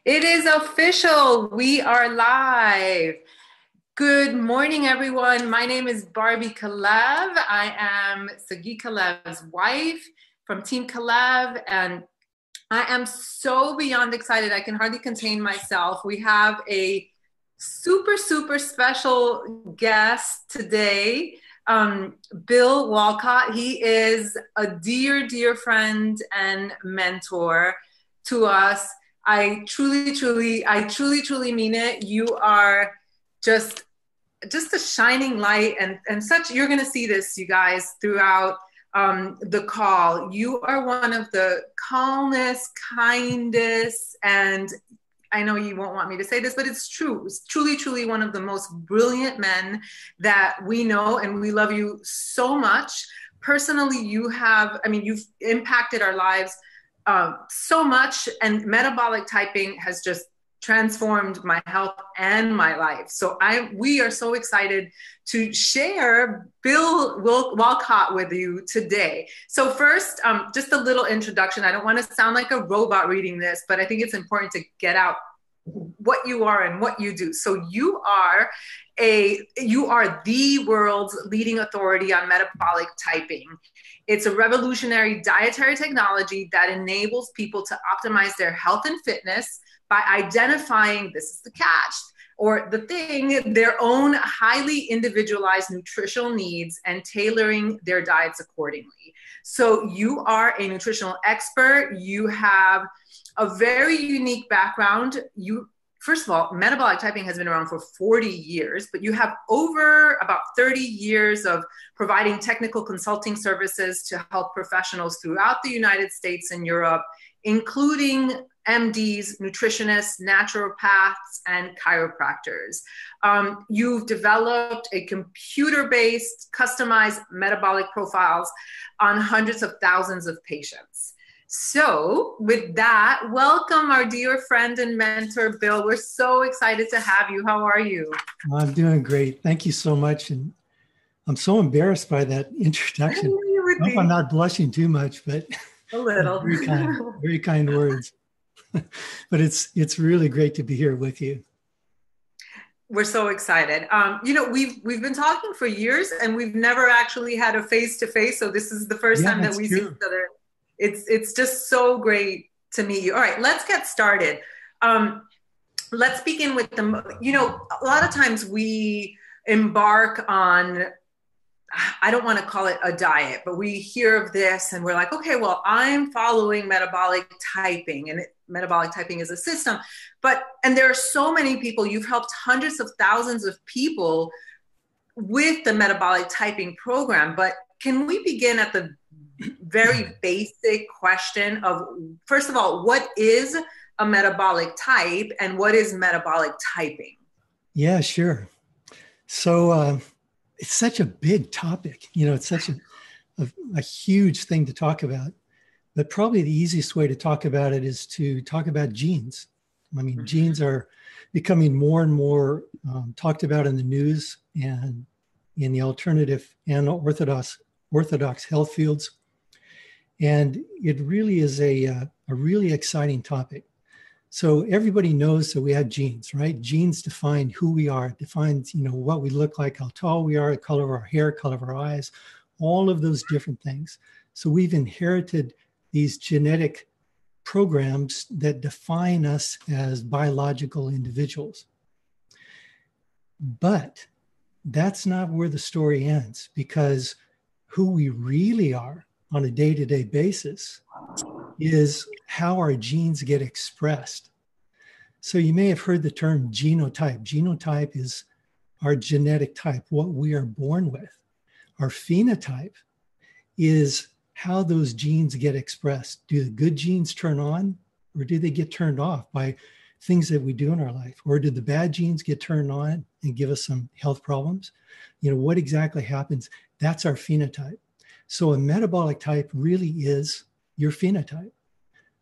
It is official. We are live. Good morning, everyone. My name is Barbie Kalev. I am Sagi Kalev's wife from Team Kalev, and I am so beyond excited. I can hardly contain myself. We have a super special guest today, Bill Wolcott. He is a dear friend and mentor to us. I truly mean it. You are just a shining light and such. You're going to see this, you guys, throughout the call. You are one of the calmest, kindest, and I know you won't want me to say this, but it's true. It's truly one of the most brilliant men that we know, and we love you so much. Personally, you've impacted our lives so much, and metabolic typing has just transformed my health and my life. So we are so excited to share Bill Wolcott with you today. So first, just a little introduction. I don't want to sound like a robot reading this, but I think it's important to get out what you are and what you do. So you are the world's leading authority on metabolic typing. It's a revolutionary dietary technology that enables people to optimize their health and fitness by identifying, this is the catch, or the thing, their own highly individualized nutritional needs and tailoring their diets accordingly. So you are a nutritional expert. You have a very unique background. First of all, metabolic typing has been around for 40 years, but you have over about 30 years of providing technical consulting services to health professionals throughout the United States and Europe, including MDs, nutritionists, naturopaths, and chiropractors. You've developed a computer-based, customized metabolic profiles on hundreds of thousands of patients. So with that, welcome our dear friend and mentor, Bill. We're so excited to have you. How are you? I'm doing great. Thank you so much. And I'm so embarrassed by that introduction. I hope I'm not blushing too much, but a little. Very kind words. But it's really great to be here with you. We're so excited. We've been talking for years, and we've never actually had a face-to-face. So this is the first time that we see each other. It's just so great to meet you. All right, let's get started. Let's begin with a lot of times we embark on, I don't want to call it a diet, but we hear of this and we're like, okay, well, I'm following metabolic typing, and metabolic typing is a system. And there are so many people, you've helped hundreds of thousands of people with the metabolic typing program. But can we begin at the very basic question of, first of all, what is a metabolic type and what is metabolic typing? Yeah, sure. So it's such a big topic. It's such a huge thing to talk about. But probably the easiest way to talk about it is to talk about genes. I mean, genes are becoming more and more talked about in the news and in the alternative and orthodox health fields. And it really is a really exciting topic. So everybody knows that we have genes, right? Genes define who we are, defines, what we look like, how tall we are, the color of our hair, color of our eyes, all of those different things. So we've inherited these genetic programs that define us as biological individuals. But that's not where the story ends, because who we really are on a day-to-day basis is how our genes get expressed. So you may have heard the term genotype. Genotype is our genetic type, what we are born with. Our phenotype is how those genes get expressed. Do the good genes turn on, or do they get turned off by things that we do in our life? Or do the bad genes get turned on and give us some health problems? What exactly happens? That's our phenotype. So a metabolic type really is your phenotype.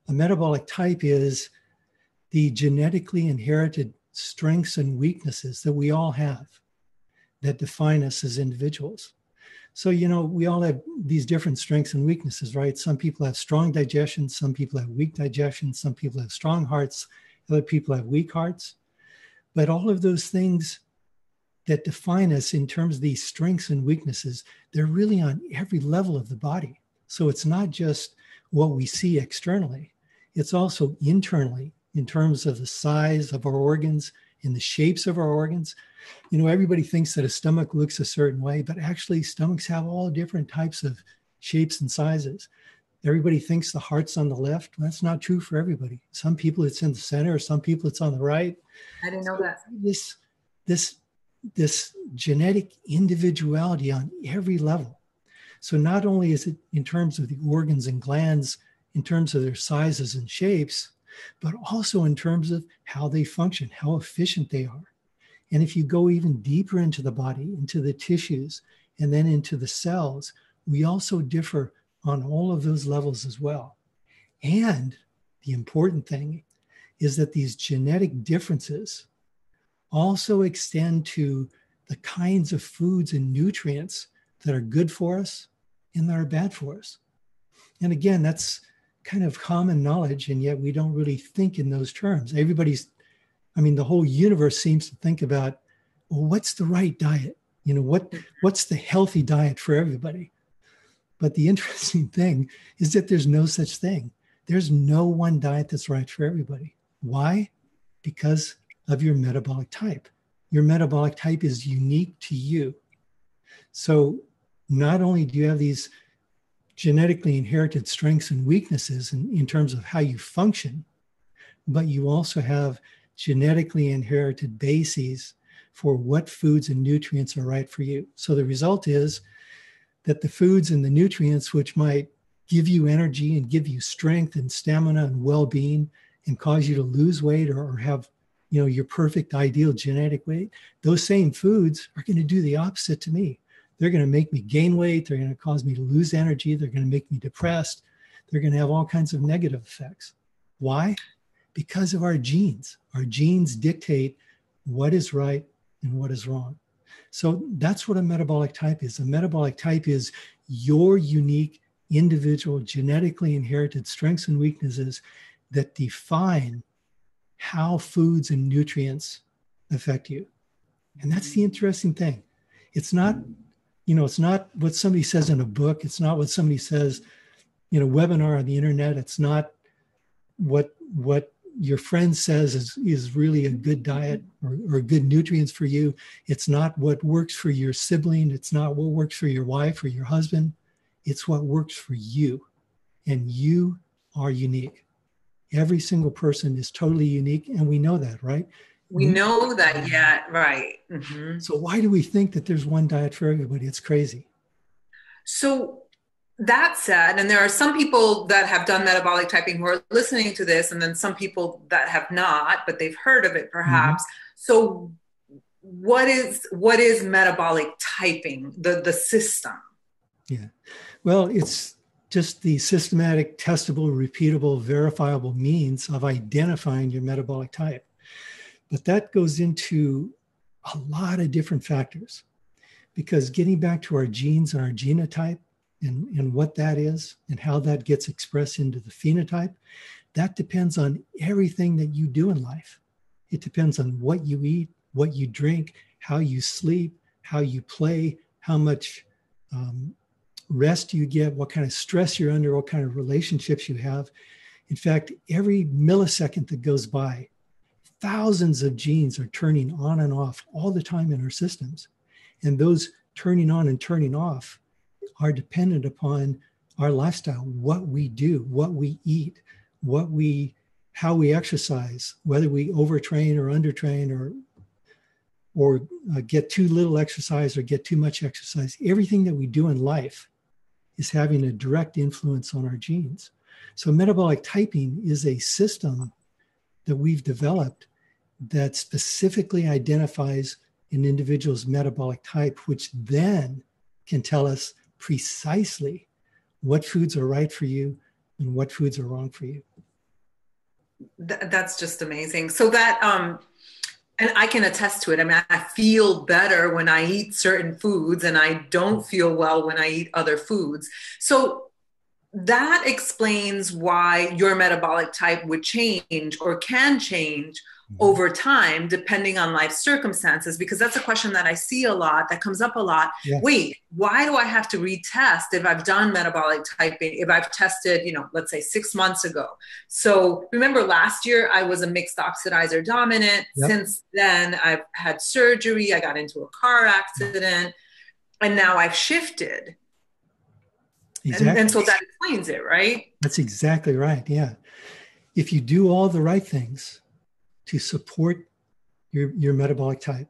A metabolic type is the genetically inherited strengths and weaknesses that we all have that define us as individuals. So, we all have these different strengths and weaknesses, right? Some people have strong digestion, some people have weak digestion, some people have strong hearts, Other people have weak hearts. But all of those things that define us in terms of these strengths and weaknesses, they're really on every level of the body. So it's not just what we see externally, it's also internally in terms of the size of our organs and the shapes of our organs. You know, everybody thinks that a stomach looks a certain way, but actually stomachs have all different types of shapes and sizes. Everybody thinks the heart's on the left. That's not true for everybody. Some people it's in the center, some people it's on the right. I didn't know So that. this genetic individuality on every level. So not only is it in terms of the organs and glands, in terms of their sizes and shapes, but also in terms of how they function, how efficient they are. And if you go even deeper into the body, into the tissues, and then into the cells, we also differ on all of those levels as well. And the important thing is that these genetic differences also extend to the kinds of foods and nutrients that are good for us and that are bad for us. And again, that's kind of common knowledge, and yet we don't really think in those terms. The whole universe seems to think about, well, what's the right diet? You know, what's the healthy diet for everybody? But the interesting thing is that there's no such thing. There's no one diet that's right for everybody. Why? Because of your metabolic type. Your metabolic type is unique to you. So not only do you have these genetically inherited strengths and weaknesses in terms of how you function, but you also have genetically inherited bases for what foods and nutrients are right for you. So the result is that the foods and the nutrients which might give you energy and give you strength and stamina and well-being and cause you to lose weight or have, you know, your perfect ideal genetic weight, those same foods are going to do the opposite to me. They're going to make me gain weight. They're going to cause me to lose energy. They're going to make me depressed. They're going to have all kinds of negative effects. Why? Because of our genes. Our genes dictate what is right and what is wrong. So that's what a metabolic type is. A metabolic type is your unique, individual, genetically inherited strengths and weaknesses that define how foods and nutrients affect you. And that's the interesting thing. It's not, it's not what somebody says in a book. It's not what somebody says in a webinar on the internet. It's not what your friend says is really a good diet or good nutrients for you. It's not what works for your sibling. It's not what works for your wife or your husband. It's what works for you. And you are unique. Every single person is totally unique. And we know that, right? We know that, yeah, right. Mm-hmm. So why do we think that there's one diet for everybody? It's crazy. So that said, and there are some people that have done metabolic typing who are listening to this, and then some people that have not, but they've heard of it perhaps. Mm-hmm. So what is metabolic typing, the system? Yeah. Well, it's just the systematic, testable, repeatable, verifiable means of identifying your metabolic type. But that goes into a lot of different factors, because getting back to our genes and our genotype and what that is and how that gets expressed into the phenotype, that depends on everything that you do in life. It depends on what you eat, what you drink, how you sleep, how you play, how much rest you get, what kind of stress you're under, what kind of relationships you have. In fact, every millisecond that goes by, thousands of genes are turning on and off all the time in our systems. And those turning on and turning off are dependent upon our lifestyle, what we do, what we eat, how we exercise, whether we overtrain or undertrain or get too little exercise or get too much exercise. Everything that we do in life is having a direct influence on our genes. So metabolic typing is a system that we've developed that specifically identifies an individual's metabolic type, which then can tell us precisely what foods are right for you and what foods are wrong for you. That's just amazing. So that, and I can attest to it. I mean, I feel better when I eat certain foods and I don't feel well when I eat other foods. So that explains why your metabolic type would change or can change over time depending on life circumstances, because that's a question that I see a lot, that comes up a lot. Yes. Wait, why do I have to retest if I've done metabolic typing, if I've tested, let's say 6 months ago? So remember last year I was a mixed oxidizer dominant. Yep. Since then I've had surgery, I got into a car accident, and now I've shifted. Exactly. And so that explains it, right? That's exactly right. Yeah. If you do all the right things to support your metabolic type,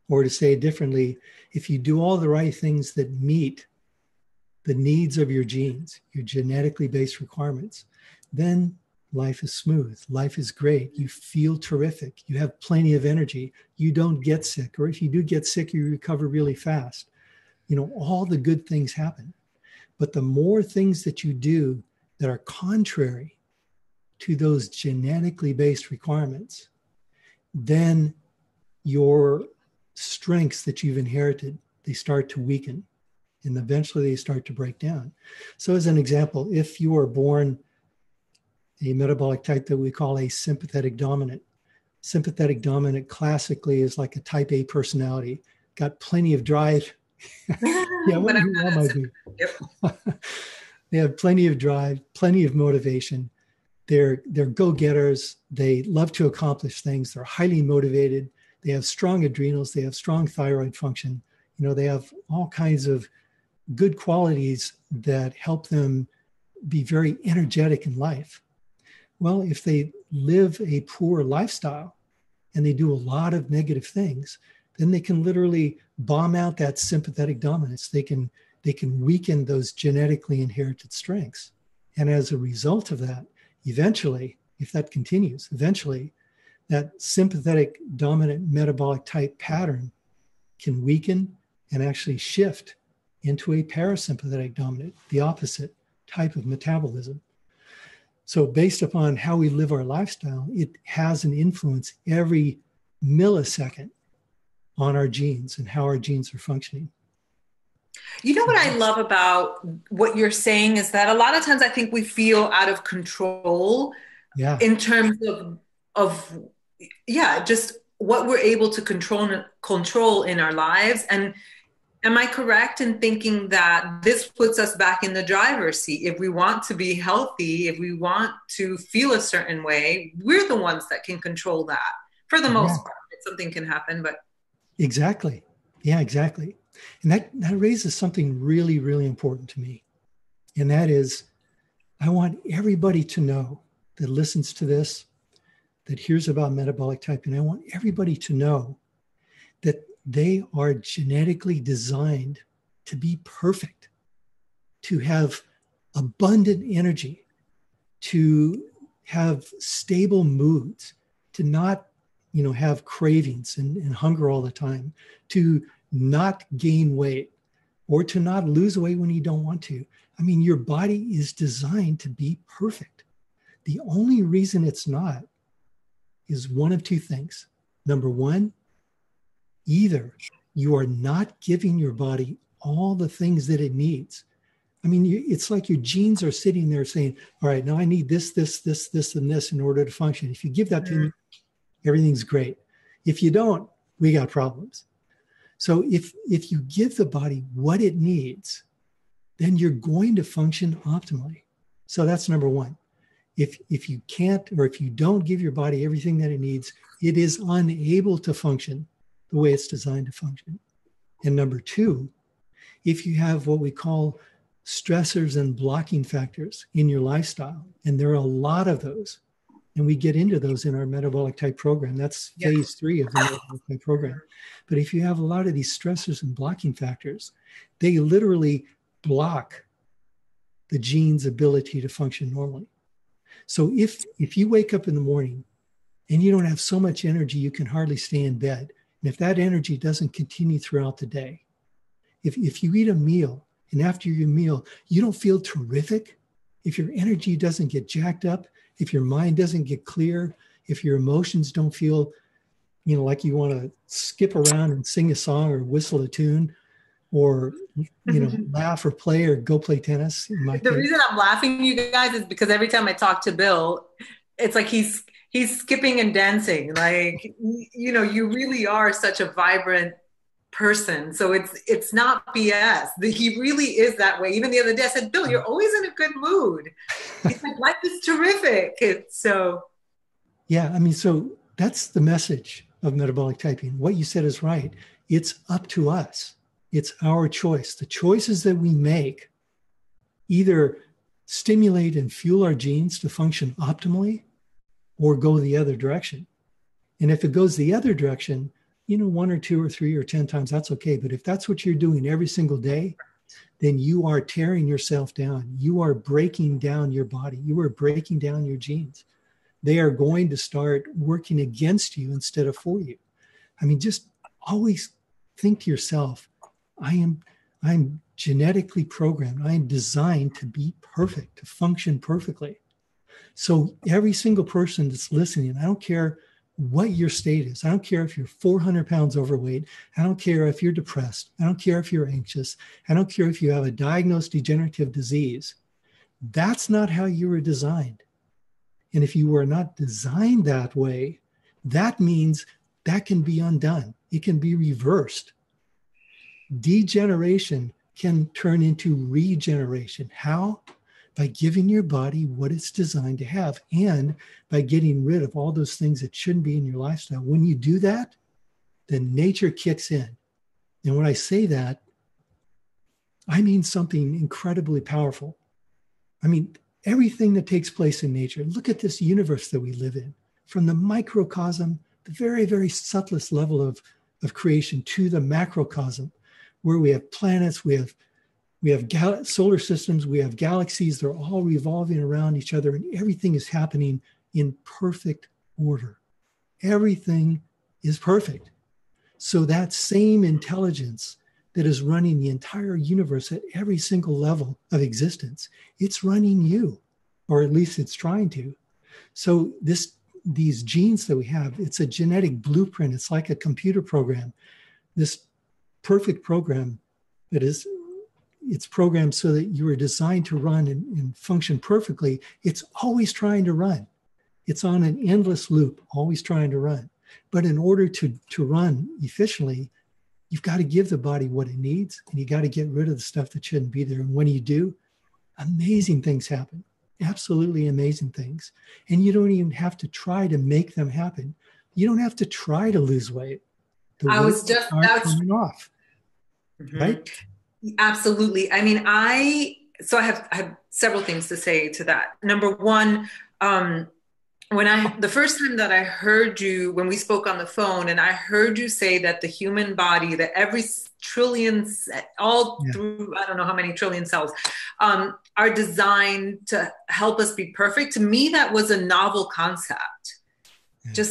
or to say it differently, if you do all the right things that meet the needs of your genes, your genetically based requirements, then life is smooth. Life is great. You feel terrific. You have plenty of energy. You don't get sick. Or if you do get sick, you recover really fast. All the good things happen. But the more things that you do that are contrary to those genetically based requirements, then your strengths that you've inherited, they start to weaken, and eventually they start to break down. So as an example, if you are born a metabolic type that we call a sympathetic dominant classically is like a type A personality, got plenty of drive. Yeah, what might be. Yep. They have plenty of drive, plenty of motivation. They're go-getters. They love to accomplish things. They're highly motivated. They have strong adrenals. They have strong thyroid function. They have all kinds of good qualities that help them be very energetic in life. Well, if they live a poor lifestyle and they do a lot of negative things, then they can literally bomb out that sympathetic dominance. They can weaken those genetically inherited strengths. And as a result of that, eventually, if that continues, that sympathetic dominant metabolic type pattern can weaken and actually shift into a parasympathetic dominant, the opposite type of metabolism. So based upon how we live our lifestyle, it has an influence every millisecond on our genes and how our genes are functioning. You know what I love about what you're saying is that a lot of times I think we feel out of control in terms of just what we're able to control in our lives. And am I correct in thinking that this puts us back in the driver's seat? If we want to be healthy, if we want to feel a certain way, we're the ones that can control that for the most part. Something can happen, but. Exactly. Yeah, exactly. And that raises something really, really important to me. And that is, I want everybody to know that listens to this, that hears about metabolic typing. I want everybody to know that they are genetically designed to be perfect, to have abundant energy, to have stable moods, to not, have cravings and hunger all the time, to not gain weight, or to not lose weight when you don't want to. I mean, your body is designed to be perfect. The only reason it's not is one of two things. Number one, either you are not giving your body all the things that it needs. I mean, it's like your genes are sitting there saying, all right, now I need this, and this in order to function. If you give that to me, everything's great. If you don't, we got problems. So if you give the body what it needs, then you're going to function optimally. So that's number one. If you can't, or if you don't give your body everything that it needs, it is unable to function the way it's designed to function. And number two, if you have what we call stressors and blocking factors in your lifestyle, and there are a lot of those, and we get into those in our metabolic type program. That's phase 3 of the metabolic type program. But if you have a lot of these stressors and blocking factors, they literally block the gene's ability to function normally. So if you wake up in the morning and you don't have so much energy, you can hardly stay in bed. And if that energy doesn't continue throughout the day, if you eat a meal and after your meal, you don't feel terrific, if your energy doesn't get jacked up, if your mind doesn't get clear, if your emotions don't feel, like you want to skip around and sing a song or whistle a tune, or, laugh or play or go play tennis in my The case. reason I'm laughing, you guys, is because every time I talk to Bill, it's like he's skipping and dancing. Like, you really are such a vibrant person. So it's not BS. He really is that way. Even the other day, I said, Bill, you're always in a good mood. He's like, life is terrific. So Yeah, so that's the message of metabolic typing. What you said is right. It's up to us. It's our choice. The choices that we make either stimulate and fuel our genes to function optimally or go the other direction. And if it goes the other direction, one or two or three or 10 times, that's okay. But if that's what you're doing every single day, then you are tearing yourself down. You are breaking down your body. You are breaking down your genes. They are going to start working against you instead of for you. Just always think to yourself, I'm genetically programmed. I am designed to be perfect, to function perfectly. So every single person that's listening, I don't care what your state is. I don't care if you're 400 pounds overweight. I don't care if you're depressed. I don't care if you're anxious. I don't care if you have a diagnosed degenerative disease. That's not how you were designed. And if you were not designed that way, that means that can be undone. It can be reversed. Degeneration can turn into regeneration. How? By giving your body what it's designed to have and by getting rid of all those things that shouldn't be in your lifestyle. When you do that, then nature kicks in. And when I say that, I mean something incredibly powerful. Everything that takes place in nature, look at this universe that we live in, from the microcosm, the very, very subtlest level of creation, to the macrocosm, where we have planets, we have solar systems, we have galaxies, they're all revolving around each other, and everything is happening in perfect order. Everything is perfect. So that same intelligence that is running the entire universe at every single level of existence, it's running you, or at least it's trying to. So these genes that we have, it's a genetic blueprint. It's like a computer program. This perfect program it's programmed so that you are designed to run and function perfectly. It's always trying to run. It's on an endless loop, always trying to run. But in order to run efficiently, you've got to give the body what it needs, and you got to get rid of the stuff that shouldn't be there. And when you do, amazing things happen, absolutely amazing things. And you don't even have to try to make them happen. You don't have to try to lose weight. The I weight was just, starts coming off, right? Absolutely. I have several things to say to that. Number one, the first time that I heard you, when we spoke on the phone, and I heard you say that the human body, that every trillion, through, I don't know how many trillion cells, are designed to help us be perfect. To me, that was a novel concept. Yeah.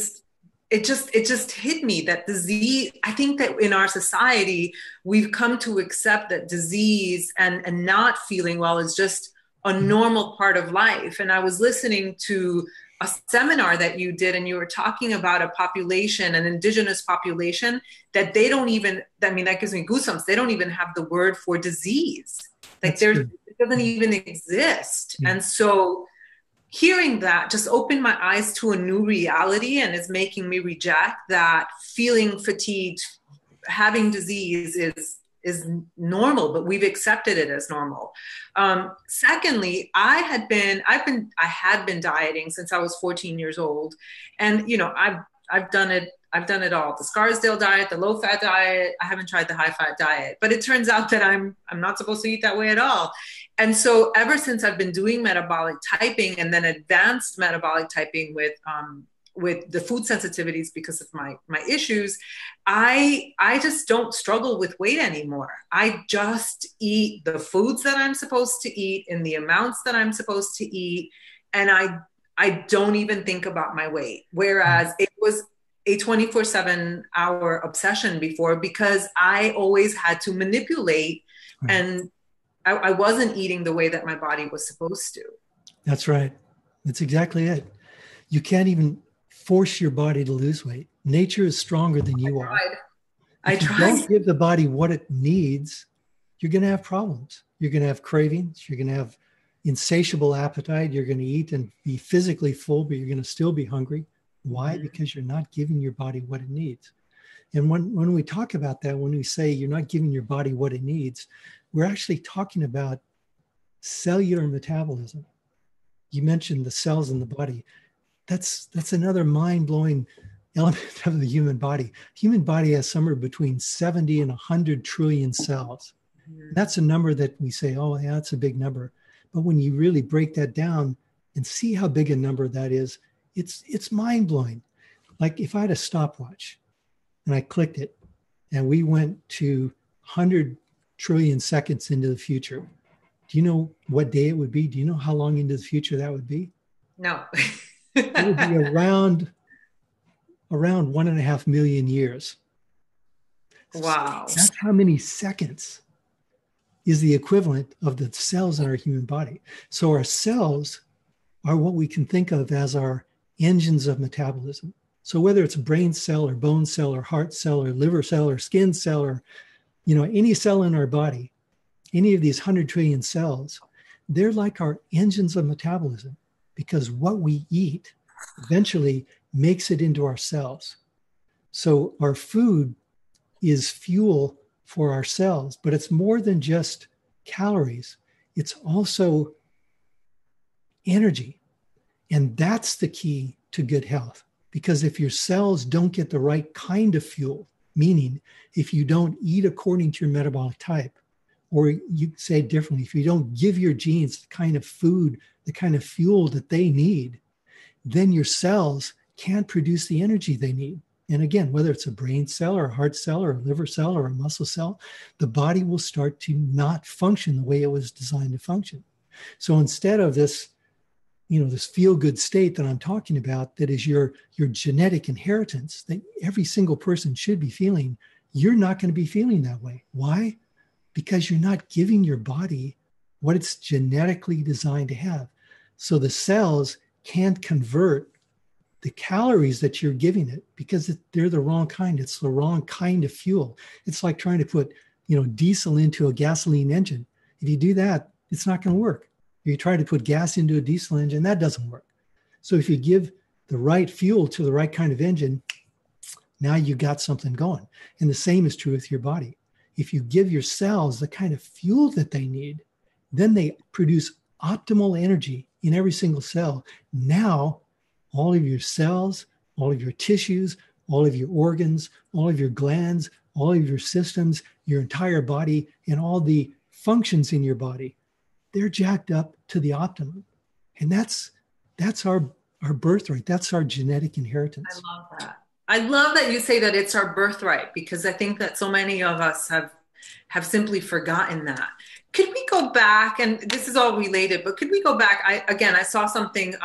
It just hit me that disease, I think that in our society, we've come to accept that disease and not feeling well is just a normal part of life. And I was listening to a seminar that you did, and you were talking about a population, an indigenous population, that they don't even, that gives me goosebumps. They don't even have the word for disease. Like it doesn't even exist. Yeah. And so hearing that just opened my eyes to a new reality, and is making me reject that feeling fatigued, having disease is normal, but we've accepted it as normal. Secondly, I had been dieting since I was 14 years old, and I've done it all. The Scarsdale diet, the low fat diet. I haven't tried the high fat diet, but it turns out that I'm not supposed to eat that way at all. And so ever since I've been doing metabolic typing, and then advanced metabolic typing with the food sensitivities because of my issues, I just don't struggle with weight anymore. I just eat the foods that I'm supposed to eat in the amounts that I'm supposed to eat. And I don't even think about my weight. Whereas it was a 24/7 hour obsession before, because I always had to manipulate, and I wasn't eating the way that my body was supposed to. That's right. That's exactly it. You can't even force your body to lose weight. Nature is stronger than you are. I If you try. don't give the body what it needs, you're going to have problems. You're going to have cravings. You're going to have insatiable appetite. You're going to eat and be physically full, but you're going to still be hungry. Why? Mhm. Because you're not giving your body what it needs. And when we talk about that, when we say you're not giving your body what it needs, we're actually talking about cellular metabolism. You mentioned the cells in the body. That's another mind-blowing element of the human body. Human body has somewhere between 70 and 100 trillion cells. That's a number that we say, oh, yeah, that's a big number. But when you really break that down and see how big a number that is, it's mind-blowing. Like if I had a stopwatch and I clicked it and we went to 100 trillion seconds into the future, do you know what day it would be? Do you know how long into the future that would be? No. It would be around 1.5 million years. Wow. That's how many seconds is the equivalent of the cells in our human body. So our cells are what we can think of as our engines of metabolism. So whether it's a brain cell or bone cell or heart cell or liver cell or skin cell or any cell in our body, any of these 100 trillion cells, they're like our engines of metabolism, because what we eat eventually makes it into our cells. So our food is fuel for our cells, but it's more than just calories. It's also energy. And that's the key to good health. Because if your cells don't get the right kind of fuel, meaning if you don't eat according to your metabolic type, or you say it differently, if you don't give your genes the kind of food, the kind of fuel that they need, then your cells can't produce the energy they need. And again, whether it's a brain cell or a heart cell or a liver cell or a muscle cell, the body will start to not function the way it was designed to function. So instead of this, this feel-good state that I'm talking about, that is your genetic inheritance that every single person should be feeling, you're not going to be feeling that way. Why? Because you're not giving your body what it's genetically designed to have. So the cells can't convert the calories that you're giving it because they're the wrong kind. It's the wrong kind of fuel. It's like trying to put, diesel into a gasoline engine. If you do that, it's not going to work. If you try to put gas into a diesel engine, that doesn't work. So if you give the right fuel to the right kind of engine, now you got something going. And the same is true with your body. If you give your cells the kind of fuel that they need, then they produce optimal energy in every single cell. Now, all of your cells, all of your tissues, all of your organs, all of your glands, all of your systems, your entire body, and all the functions in your body, they're jacked up to the optimum. And that's our birthright. That's our genetic inheritance. I love that. I love that you say that it's our birthright, because I think that so many of us have simply forgotten that. Could we go back, and this is all related, but could we go back? I saw something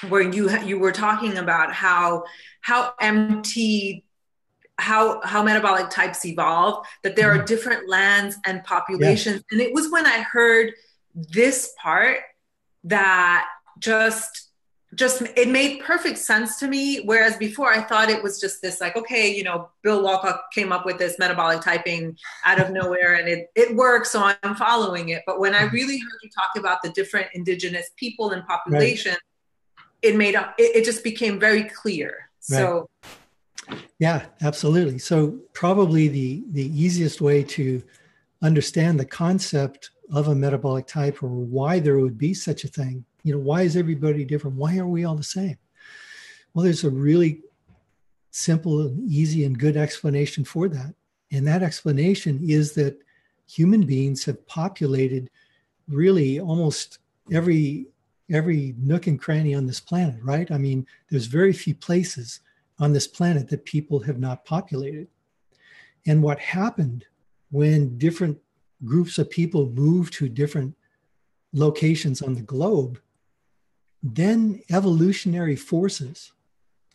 where you were talking about how metabolic types evolve, that there are different lands and populations. Yeah. And it was when I heard this part that just it made perfect sense to me. Whereas before I thought it was just this like, okay, Bill Wolcott came up with this metabolic typing out of nowhere and it works, so I'm following it. But when I really heard you talk about the different indigenous people and population, right, it just became very clear. Right. So yeah, absolutely. So probably the easiest way to understand the concept of a metabolic type, or why there would be such a thing, why is everybody different? Why are we all the same? Well, there's a really simple and easy and good explanation for that. And that explanation is that human beings have populated really almost every nook and cranny on this planet, right? I mean, there's very few places on this planet that people have not populated. And what happened when different groups of people moved to different locations on the globe, then evolutionary forces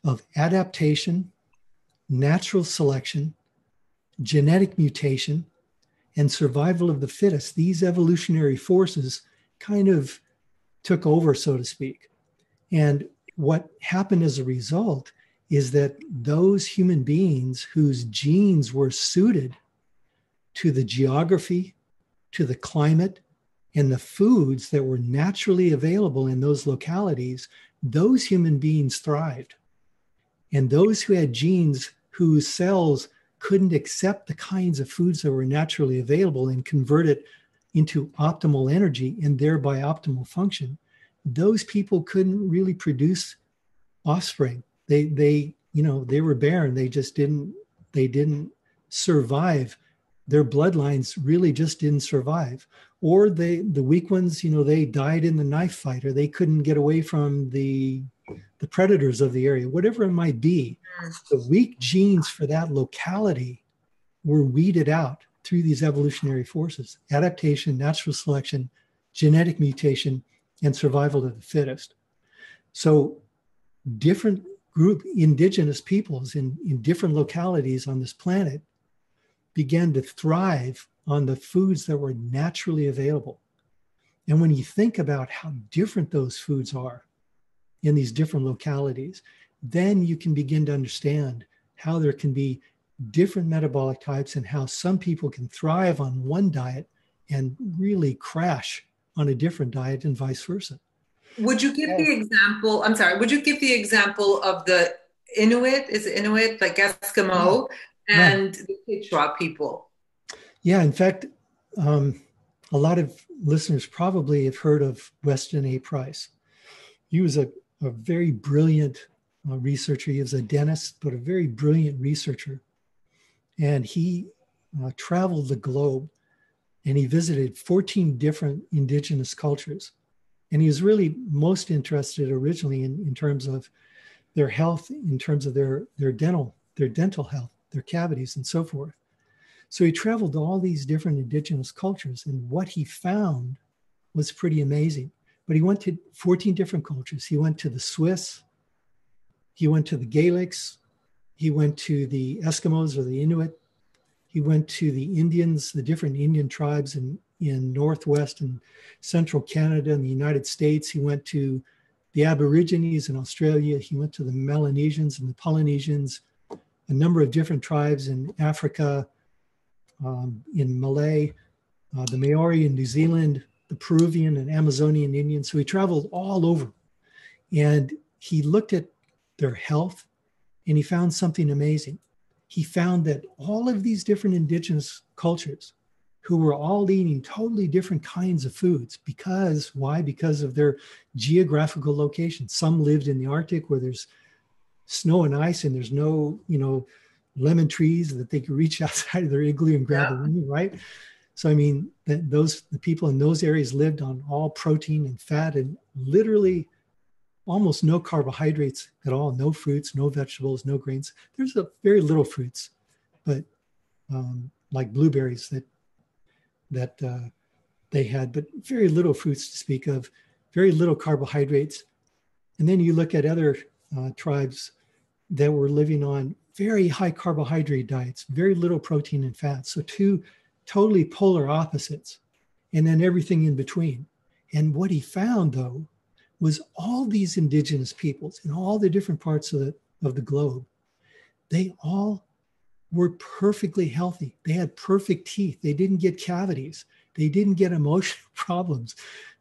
of adaptation, natural selection, genetic mutation, and survival of the fittest, these evolutionary forces kind of took over, so to speak. And what happened as a result is that those human beings whose genes were suited to the geography, to the climate, and the foods that were naturally available in those localities, those human beings thrived. And those who had genes whose cells couldn't accept the kinds of foods that were naturally available and convert it into optimal energy and thereby optimal function, those people couldn't really produce offspring. They were barren. They didn't survive. Their bloodlines really just didn't survive. Or the weak ones, they died in the knife fight, or they couldn't get away from the predators of the area, whatever it might be. The weak genes for that locality were weeded out through these evolutionary forces: adaptation, natural selection, genetic mutation, and survival of the fittest. So different indigenous peoples in different localities on this planet began to thrive on the foods that were naturally available. And when you think about how different those foods are in these different localities, then you can begin to understand how there can be different metabolic types and how some people can thrive on one diet and really crash on a different diet and vice versa. Would you give the example? I'm sorry. Would you give the example of the Inuit? Is it Inuit, like Eskimo, and the Quechua people? Yeah, in fact, a lot of listeners probably have heard of Weston A. Price. He was a very brilliant researcher. He was a dentist, but a very brilliant researcher. And he traveled the globe, and he visited 14 different indigenous cultures. And he was really most interested originally in terms of their health, in terms of their dental health, their cavities, and so forth. So he traveled to all these different indigenous cultures, and what he found was pretty amazing. But he went to 14 different cultures. He went to the Swiss, he went to the Gaelics, he went to the Eskimos or the Inuit, he went to the Indians, the different Indian tribes in Northwest and Central Canada and the United States. He went to the Aborigines in Australia. He went to the Melanesians and the Polynesians, a number of different tribes in Africa, in Malay, the Maori in New Zealand, the Peruvian and Amazonian Indians. So he traveled all over, and he looked at their health, and he found something amazing. He found that all of these different indigenous cultures who were all eating totally different kinds of foods. Why? Because of their geographical location. Some lived in the Arctic where there's snow and ice and there's no, lemon trees that they could reach outside of their igloo and grab a lemon, right? So, the people in those areas lived on all protein and fat and literally almost no carbohydrates at all, no fruits, no vegetables, no grains. There's very little fruits, but like blueberries that they had, but very little fruits to speak of, very little carbohydrates. And then you look at other tribes that were living on very high carbohydrate diets, very little protein and fat. So two totally polar opposites, and then everything in between. And what he found, though, was all these indigenous peoples in all the different parts of the globe, they all were perfectly healthy. They had perfect teeth. They didn't get cavities. They didn't get emotional problems,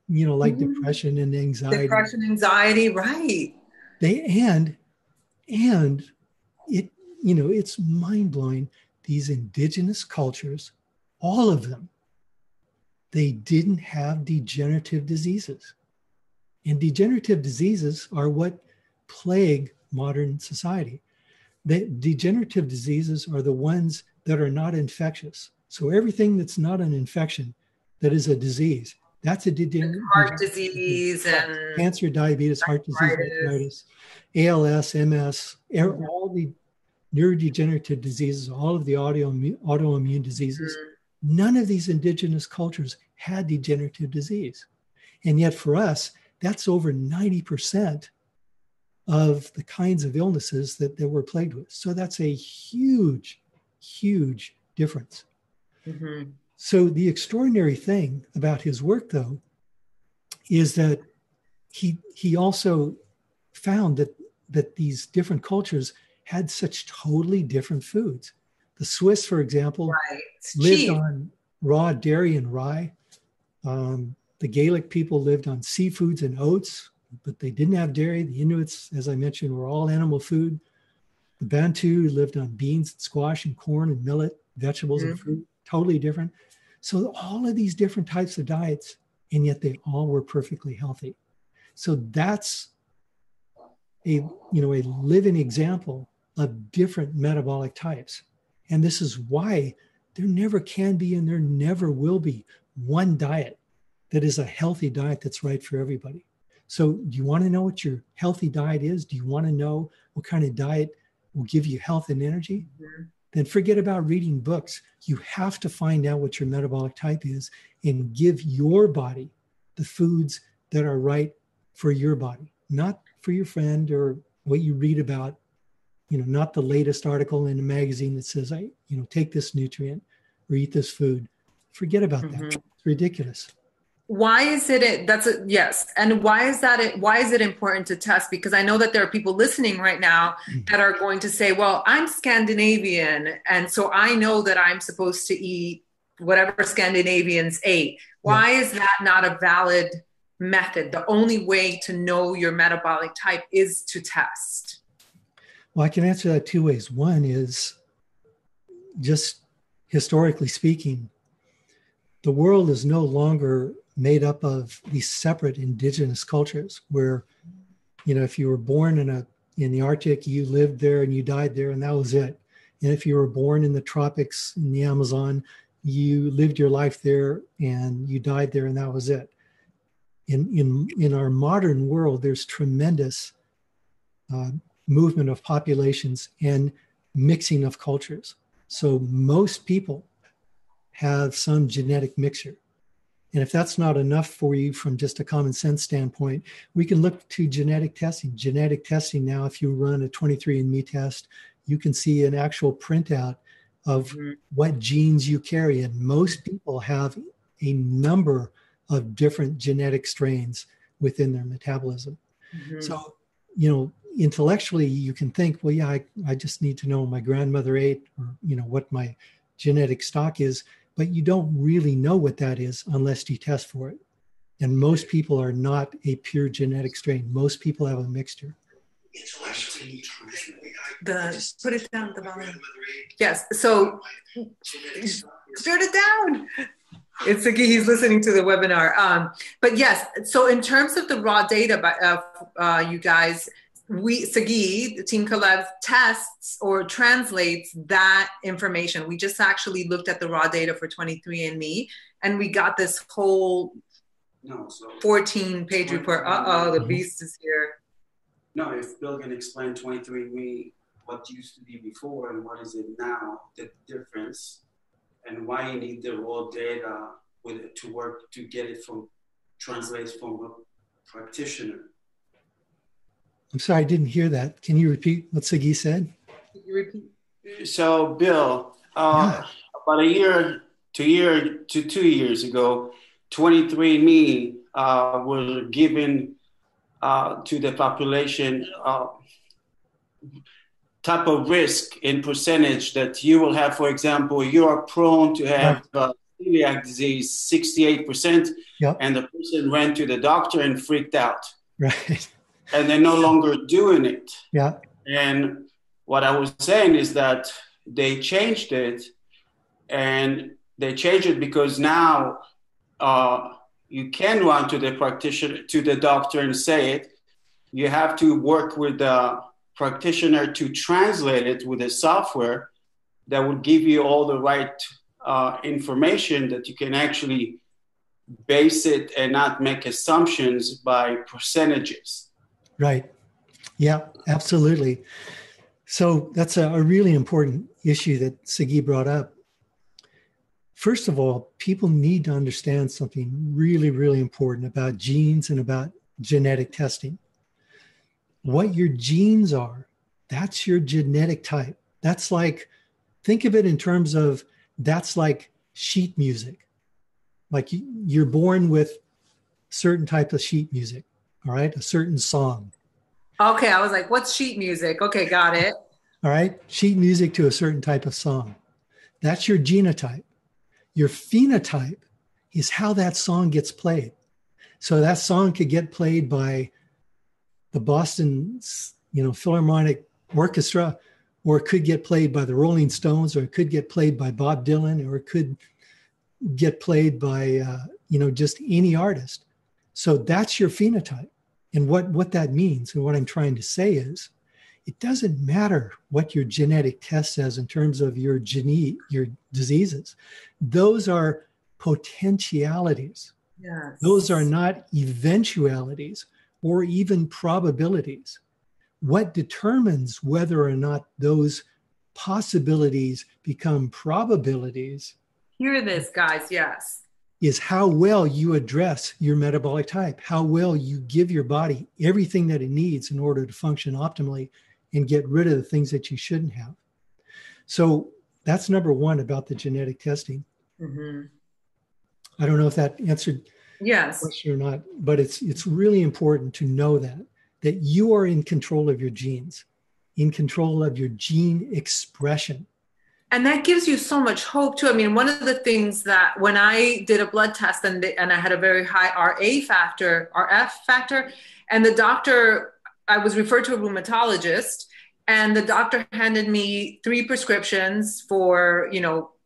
like depression and anxiety. Depression, anxiety, right. And it, it's mind-blowing. These indigenous cultures, all of them, they didn't have degenerative diseases. And degenerative diseases are what plague modern society. The degenerative diseases are the ones that are not infectious. So everything that's not an infection, that is a disease, that's a heart disease and cancer, diabetes, heart disease, arthritis, ALS, MS, all the neurodegenerative diseases, all of the autoimmune diseases. None of these indigenous cultures had degenerative disease. And yet for us, that's over 90% of the kinds of illnesses that we're plagued with. So that's a huge, huge difference. Mm-hmm. So the extraordinary thing about his work, though, is that he also found that that these different cultures had such totally different foods. The Swiss, for example, Right. lived Cheap. on raw dairy and rye. The Gaelic people lived on seafoods and oats, but they didn't have dairy. The Inuits, as I mentioned, were all animal food. The Bantu lived on beans, and squash, and corn, and millet, vegetables, and fruit, totally different. So all of these different types of diets, and yet they all were perfectly healthy. So that's a living example of different metabolic types. And this is why there never can be and there never will be one diet that is a healthy diet that's right for everybody. So do you want to know what your healthy diet is? Do you want to know what kind of diet will give you health and energy? Then forget about reading books. You have to find out what your metabolic type is and give your body the foods that are right for your body, not for your friend or what you read about, not the latest article in a magazine that says, take this nutrient or eat this food. Forget about that. It's ridiculous. Why is it yes. And why is it important to test? Because I know that there are people listening right now that are going to say, well, I'm Scandinavian, and so I know that I'm supposed to eat whatever Scandinavians ate. Why is that not a valid method? The only way to know your metabolic type is to test. Well, I can answer that two ways. One is, just historically speaking, the world is no longer made up of these separate indigenous cultures where, if you were born in the Arctic, you lived there and you died there and that was it. And if you were born in the tropics, in the Amazon, you lived your life there and you died there and that was it. In our modern world, there's tremendous movement of populations and mixing of cultures. So most people have some genetic mixture. And if that's not enough for you from just a common sense standpoint, we can look to genetic testing. Genetic testing now, if you run a 23andMe test, you can see an actual printout of what genes you carry. And most people have a number of different genetic strains within their metabolism. So, intellectually, you can think, well, yeah, I just need to know what my grandmother ate or, what my genetic stock is. But you don't really know what that is unless you test for it. And most people are not a pure genetic strain. Most people have a mixture. Put it down at the bottom. Yes. So turn it down. It's like he's listening to the webinar. But yes, so in terms of the raw data, you guys, Sagi, Team Kalev, tests or translates that information. We just actually looked at the raw data for 23andMe, and we got this whole 14-page report. The beast is here. No, if Bill can explain 23andMe, what used to be before and what is it now, the difference, and why you need the raw data with it to work to get it translates from a practitioner. I'm sorry, I didn't hear that. Can you repeat what Sagi said? Can you repeat? So, Bill, about a 2 years ago, 23andMe was given to the population type of risk in percentage that you will have. For example, you are prone to have celiac disease, 68%, and the person went to the doctor and freaked out. Right. And they're no longer doing it. Yeah. And what I was saying is that they changed it, and they changed it because now you can run to the practitioner, to the doctor and say it. You have to work with the practitioner to translate it with a software that would give you all the right information that you can actually base it and not make assumptions by percentages. Right. Yeah, absolutely. So that's a really important issue that Sagi brought up. First of all, people need to understand something really, really important about genes and about genetic testing. What your genes are, that's your genetic type. That's like, think of it in terms of, that's like sheet music. Like you're born with certain type of sheet music, all right? A certain song. Okay, I was like, what's sheet music? Okay, got it. All right. Sheet music to a certain type of song. That's your genotype. Your phenotype is how that song gets played. So that song could get played by the Boston, Philharmonic Orchestra, or it could get played by the Rolling Stones, or it could get played by Bob Dylan, or it could get played by, just any artist. So that's your phenotype. And what that means, and what I'm trying to say is, it doesn't matter what your genetic test says in terms of your diseases. Those are potentialities. Yes. Those are not eventualities or even probabilities. What determines whether or not those possibilities become probabilities, Hear this, guys. Yes. is how well you address your metabolic type, how well you give your body everything that it needs in order to function optimally and get rid of the things that you shouldn't have. So that's number one about the genetic testing. Mm-hmm. I don't know if that answered Yes. the question or not, but it's really important to know that you are in control of your genes, in control of your gene expression. And that gives you so much hope too. I mean, one of the things that when I did a blood test and I had a very high RF factor, and the doctor, I was referred to a rheumatologist, and the doctor handed me 3 prescriptions for,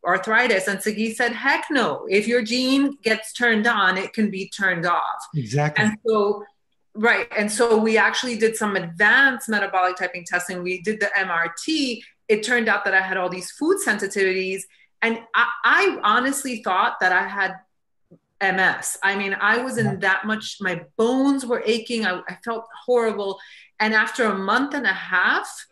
arthritis. And Sagi said, heck no, if your gene gets turned on, it can be turned off. Exactly. And so, right. And so we actually did some advanced metabolic typing testing. We did the MRT. It turned out that I had all these food sensitivities. And I honestly thought that I had MS. I mean, I was in that much, my bones were aching. I felt horrible. And after a month and a half,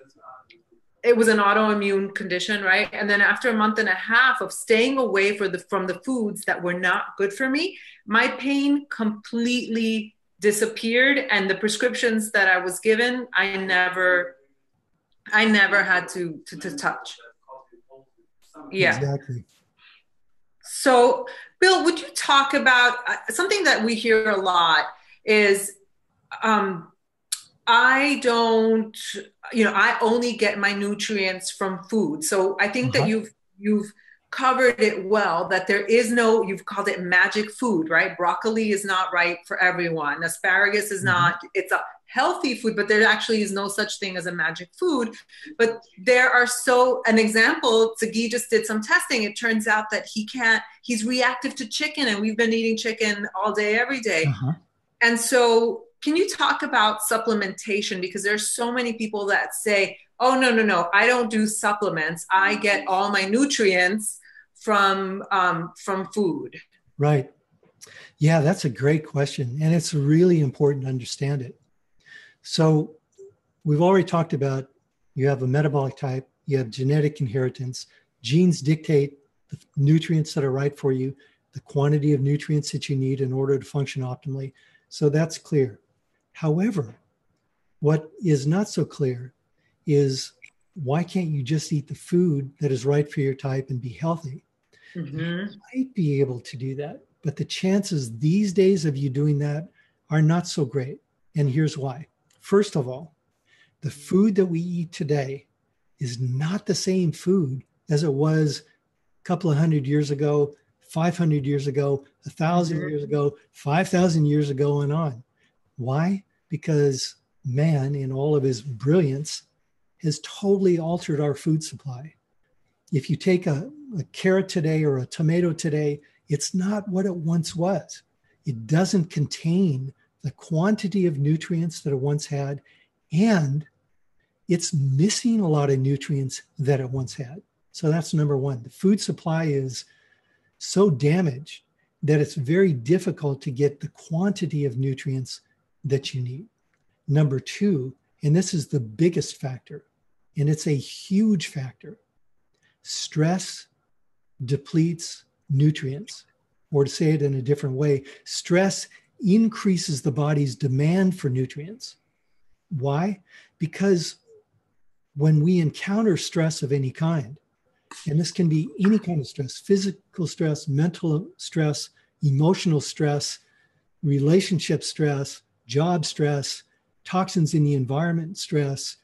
it was an autoimmune condition, right? And then after a month and a half of staying away from the foods that were not good for me, my pain completely disappeared. And the prescriptions that I was given, I never had to touch. Yeah. Exactly. So, Bill, would you talk about something that we hear a lot is I don't, I only get my nutrients from food. So I think that you've covered it well, that there is no, you've called it magic food, right? Broccoli is not right for everyone. Asparagus is not, it's a healthy food, but there actually is no such thing as a magic food. But there are an example, Sagi just did some testing. It turns out that he's reactive to chicken, and we've been eating chicken all day, every day. And so can you talk about supplementation? Because there's so many people that say, oh, no, I don't do supplements. I get all my nutrients from food. Right. Yeah, that's a great question. And it's really important to understand it. So we've already talked about, you have a metabolic type, you have genetic inheritance, genes dictate the nutrients that are right for you, the quantity of nutrients that you need in order to function optimally. So that's clear. However, what is not so clear is, why can't you just eat the food that is right for your type and be healthy? You might be able to do that, but the chances these days of you doing that are not so great. And here's why. First of all, the food that we eat today is not the same food as it was a couple of 100 years ago, 500 years ago, 1,000 years ago, 5,000 years ago, and on. Why? Because man, in all of his brilliance, has totally altered our food supply. If you take a carrot today or a tomato today, it's not what it once was. It doesn't contain the quantity of nutrients that it once had, and it's missing a lot of nutrients that it once had. So that's number one. The food supply is so damaged that it's very difficult to get the quantity of nutrients that you need. Number two, and this is the biggest factor, and it's a huge factor, stress depletes nutrients. Or to say it in a different way, stress increases the body's demand for nutrients. Why? Because when we encounter stress of any kind, and this can be any kind of stress, physical stress, mental stress, emotional stress, relationship stress, job stress, toxins in the environment, stress,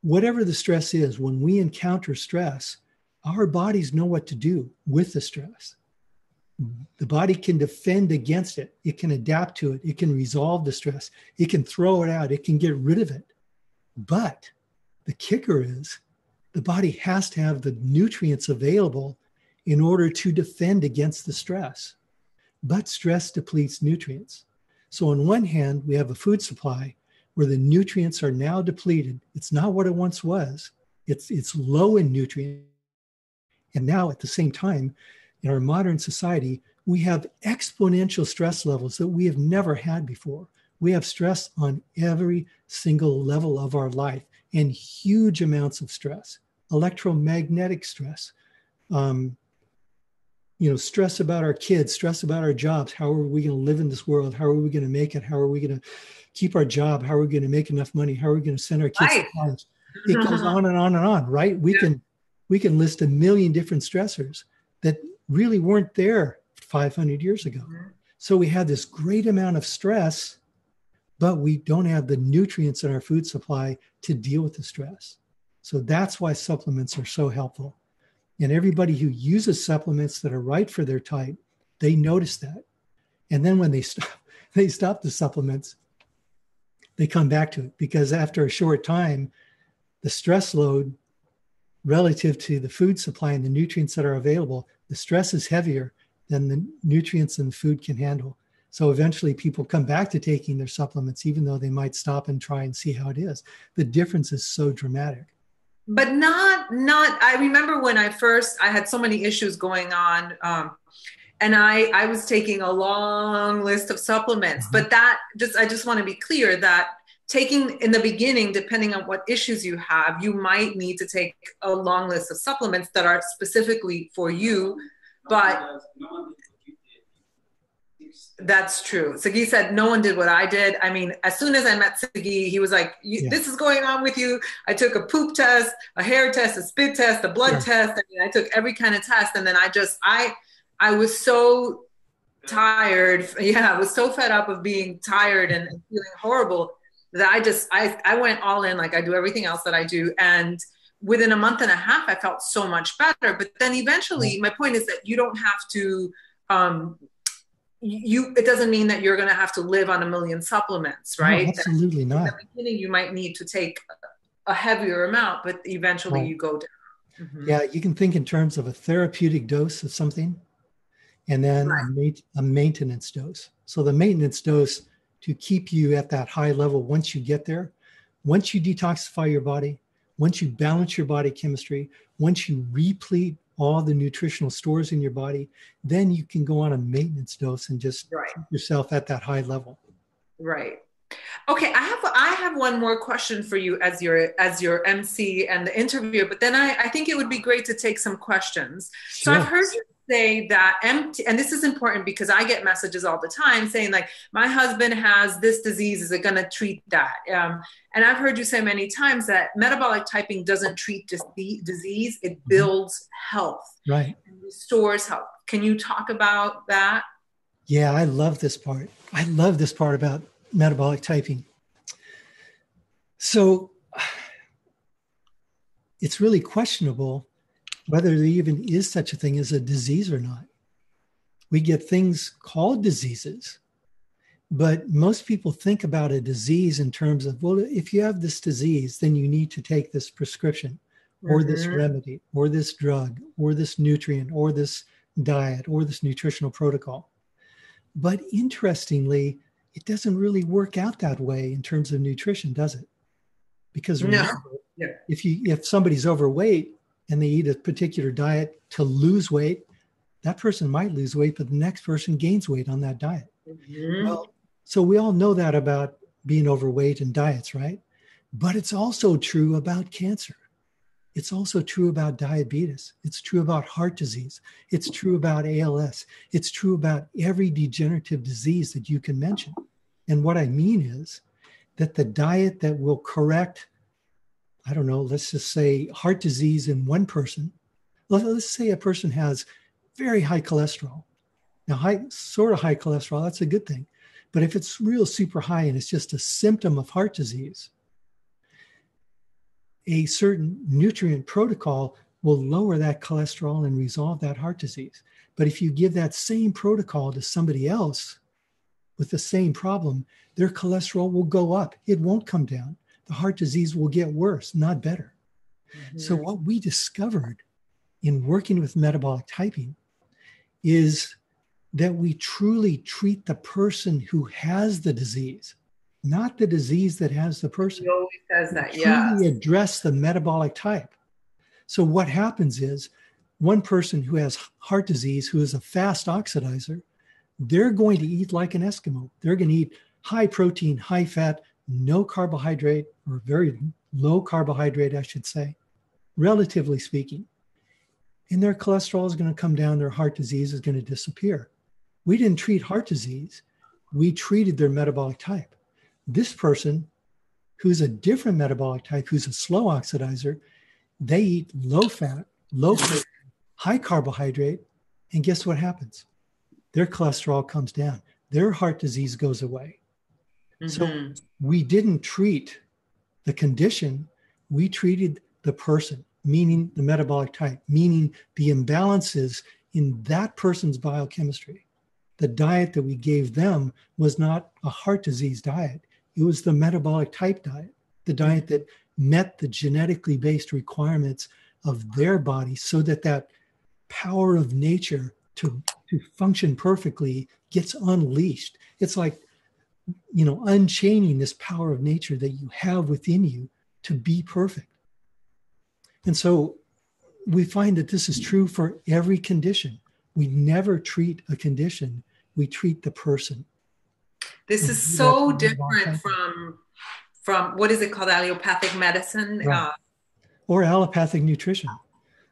whatever the stress is, when we encounter stress, our bodies know what to do with the stress. The body can defend against it. It can adapt to it. It can resolve the stress. It can throw it out. It can get rid of it. But the kicker is the body has to have the nutrients available in order to defend against the stress. But stress depletes nutrients. So on one hand, we have a food supply where the nutrients are now depleted. It's not what it once was. It's low in nutrients. And now at the same time, in our modern society, we have exponential stress levels that we have never had before. We have stress on every single level of our life and huge amounts of stress, electromagnetic stress, stress about our kids, stress about our jobs. How are we going to live in this world? How are we going to make it? How are we going to keep our job? How are we going to make enough money? How are we going to send our kids to college? It goes on and on and on, right? We can list a million different stressors that really weren't there 500 years ago. So we have this great amount of stress, but we don't have the nutrients in our food supply to deal with the stress. So that's why supplements are so helpful. And everybody who uses supplements that are right for their type, they notice that. And then when they stop the supplements, they come back to it, because after a short time, the stress load relative to the food supply and the nutrients that are available, the stress is heavier than the nutrients in the food can handle. So eventually people come back to taking their supplements, even though they might stop and try and see how it is. The difference is so dramatic. But I remember when I had so many issues going on, and I was taking a long list of supplements, but I just want to be clear that taking in the beginning, depending on what issues you have, you might need to take a long list of supplements that are specifically for you, but that's true. Sagi said, no one did what I did. I mean, as soon as I met Sagi, he was like, this is going on with you. I took a poop test, a hair test, a spit test, a blood test. I mean, I took every kind of test. And then I was so tired. Yeah, I was so fed up of being tired and feeling horrible that I went all in, like I do everything else that I do. And within a month and a half, I felt so much better. But then eventually, my point is that you don't have to, it doesn't mean that you're going to have to live on a million supplements, right? No, absolutely not. In the beginning, you might need to take a heavier amount, but eventually you go down. Mm-hmm. Yeah, you can think in terms of a therapeutic dose of something and then a maintenance dose. So the maintenance dose to keep you at that high level once you get there, once you detoxify your body, once you balance your body chemistry, once you replete all the nutritional stores in your body, then you can go on a maintenance dose and just keep yourself at that high level. Right. Okay, I have one more question for you as your MC and the interviewer, but then I think it would be great to take some questions. Sure. So I've heard you say that and this is important because I get messages all the time saying like, my husband has this disease, is it going to treat that? And I've heard you say many times that metabolic typing doesn't treat disease, it builds health. Right. And restores health. Can you talk about that? Yeah, I love this part. I love this part about metabolic typing. So it's really questionable whether there even is such a thing as a disease or not. We get things called diseases, but most people think about a disease in terms of, well, if you have this disease, then you need to take this prescription or this remedy or this drug or this nutrient or this diet or this nutritional protocol. But interestingly, it doesn't really work out that way in terms of nutrition, does it? Because remember, if somebody's overweight and they eat a particular diet to lose weight, that person might lose weight, but the next person gains weight on that diet. Well, so we all know that about being overweight and diets, right? But it's also true about cancer. It's also true about diabetes. It's true about heart disease. It's true about ALS. It's true about every degenerative disease that you can mention. And what I mean is that the diet that will correct, I don't know, let's just say heart disease in one person. Let's say a person has very high cholesterol. Now, sort of high cholesterol, that's a good thing. But if it's real super high and it's just a symptom of heart disease, a certain nutrient protocol will lower that cholesterol and resolve that heart disease. But if you give that same protocol to somebody else with the same problem, their cholesterol will go up. It won't come down. The heart disease will get worse, not better. Mm-hmm. So what we discovered in working with metabolic typing is that we truly treat the person who has the disease, not the disease that has the person. He always says that, yeah. Truly address the metabolic type. So what happens is one person who has heart disease, who is a fast oxidizer, they're going to eat like an Eskimo. They're going to eat high protein, high fat, no carbohydrate, or very low carbohydrate, I should say, relatively speaking. And their cholesterol is going to come down. Their heart disease is going to disappear. We didn't treat heart disease. We treated their metabolic type. This person, who's a different metabolic type, who's a slow oxidizer, they eat low fat, low protein, high carbohydrate, and guess what happens? Their cholesterol comes down. Their heart disease goes away. Mm-hmm. So we didn't treat the condition. We treated the person, meaning the metabolic type, meaning the imbalances in that person's biochemistry. The diet that we gave them was not a heart disease diet. It was the metabolic type diet, the diet that met the genetically based requirements of their body so that that power of nature to function perfectly gets unleashed. It's like, unchaining this power of nature that you have within you to be perfect. And so we find that this is true for every condition. We never treat a condition, we treat the person. This is so different from what is it called, allopathic medicine? Right. Or allopathic nutrition.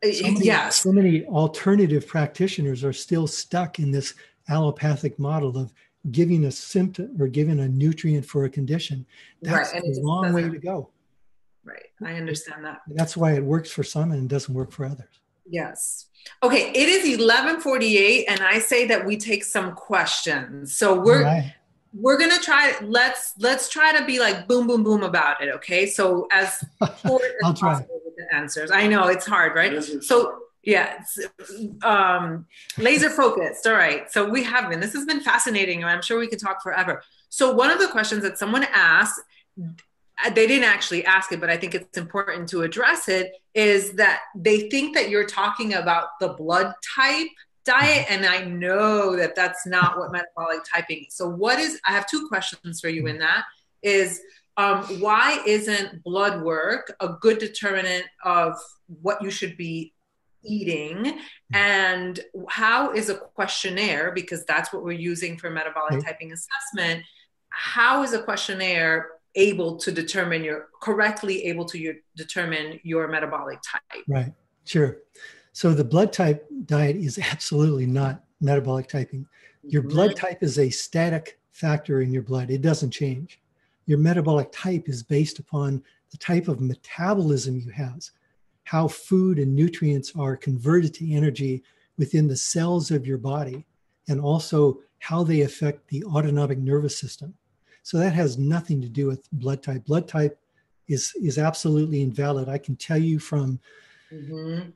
Yes. So many alternative practitioners are still stuck in this allopathic model of giving a symptom or giving a nutrient for a condition. That's right. a long way to go. Right. I understand that. And that's why it works for some and it doesn't work for others. Yes. Okay. It is 11:48 and I say that we take some questions. So we're going to try, let's try to be like boom, boom, boom about it. Okay. So as short as possible with the answers. I know it's hard, right? So yeah, laser focused. All right. So this has been fascinating and I'm sure we could talk forever. So one of the questions that someone asked, they didn't actually ask it, but I think it's important to address it, is that they think that you're talking about the blood type diet. And I know that that's not what metabolic typing is. So I have two questions for you in that is, why isn't blood work a good determinant of what you should be eating? And how is a questionnaire, because that's what we're using for metabolic typing assessment, how is a questionnaire able to determine determine your metabolic type? Right, sure. So the blood type diet is absolutely not metabolic typing. Your blood type is a static factor in your blood. It doesn't change. Your metabolic type is based upon the type of metabolism you have, how food and nutrients are converted to energy within the cells of your body, and also how they affect the autonomic nervous system. So that has nothing to do with blood type. Blood type is absolutely invalid. I can tell you from